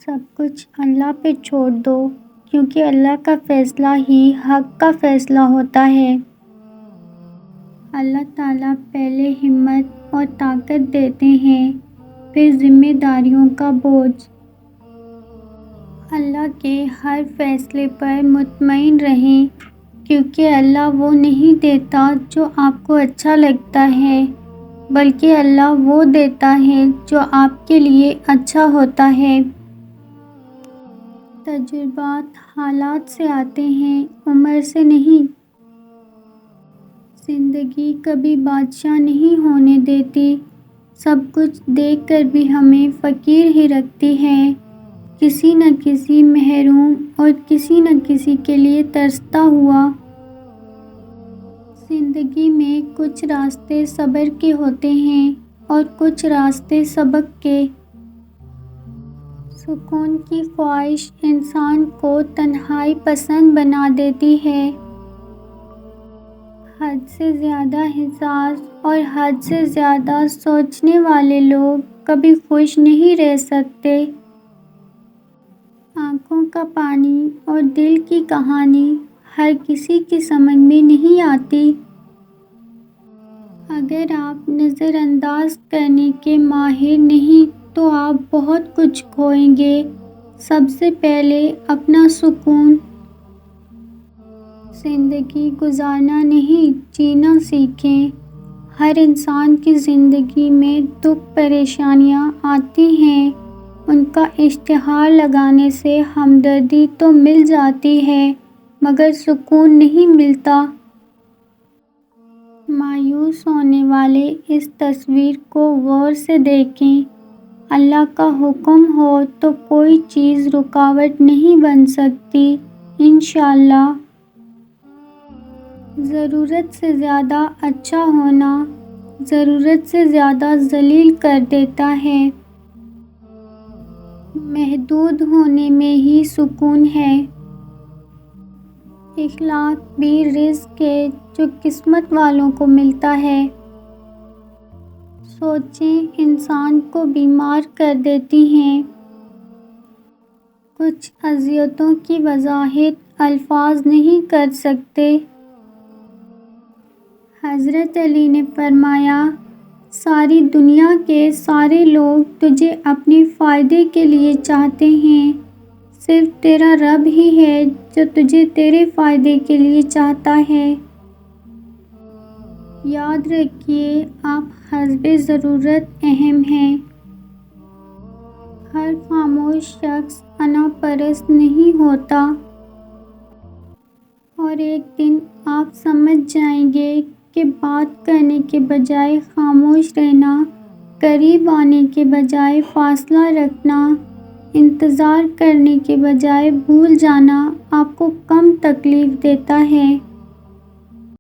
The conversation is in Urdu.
سب کچھ اللہ پہ چھوڑ دو، کیونکہ اللہ کا فیصلہ ہی حق کا فیصلہ ہوتا ہے۔ اللہ تعالیٰ پہلے ہمت اور طاقت دیتے ہیں، پھر ذمہ داریوں کا بوجھ۔ اللہ کے ہر فیصلے پر مطمئن رہیں، کیونکہ اللہ وہ نہیں دیتا جو آپ کو اچھا لگتا ہے، بلکہ اللہ وہ دیتا ہے جو آپ کے لیے اچھا ہوتا ہے۔ تجربات حالات سے آتے ہیں، عمر سے نہیں۔ زندگی کبھی بادشاہ نہیں ہونے دیتی، سب کچھ دیکھ کر بھی ہمیں فقیر ہی رکھتی ہے۔ کسی نہ کسی محروم اور کسی نہ کسی کے لیے ترستا ہوا۔ زندگی میں کچھ راستے صبر کے ہوتے ہیں اور کچھ راستے سبق کے۔ سکون کی خواہش انسان کو تنہائی پسند بنا دیتی ہے۔ حد سے زیادہ حساس اور حد سے زیادہ سوچنے والے لوگ کبھی خوش نہیں رہ سکتے۔ آنکھوں کا پانی اور دل کی کہانی ہر کسی کی سمجھ میں نہیں آتی۔ اگر آپ نظر انداز کرنے کے ماہر نہیں تو آپ بہت کچھ کھوئیں گے۔ سب سے پہلے اپنا سکون۔ زندگی گزارنا نہیں، جینا سیکھیں۔ ہر انسان کی زندگی میں دکھ پریشانیاں آتی ہیں، ان کا اشتہار لگانے سے ہمدردی تو مل جاتی ہے مگر سکون نہیں ملتا۔ مایوس ہونے والے اس تصویر کو غور سے دیکھیں۔ اللہ کا حکم ہو تو کوئی چیز رکاوٹ نہیں بن سکتی، انشاءاللہ۔ ضرورت سے زیادہ اچھا ہونا ضرورت سے زیادہ ذلیل کر دیتا ہے۔ محدود ہونے میں ہی سکون ہے۔ اخلاق بھی رزق ہے جو قسمت والوں کو ملتا ہے۔ سوچیں انسان کو بیمار کر دیتی ہیں۔ کچھ اذیتوں کی وضاحت الفاظ نہیں کر سکتے۔ حضرت علی نے فرمایا، ساری دنیا کے سارے لوگ تجھے اپنے فائدے کے لیے چاہتے ہیں، صرف تیرا رب ہی ہے جو تجھے تیرے فائدے کے لیے چاہتا ہے۔ یاد رکھیے، آپ حسب ضرورت اہم ہیں۔ ہر خاموش شخص انا پرست نہیں ہوتا، اور ایک دن آپ سمجھ جائیں گے کہ بات کرنے کے بجائے خاموش رہنا، قریب آنے کے بجائے فاصلہ رکھنا، انتظار کرنے کے بجائے بھول جانا آپ کو کم تکلیف دیتا ہے۔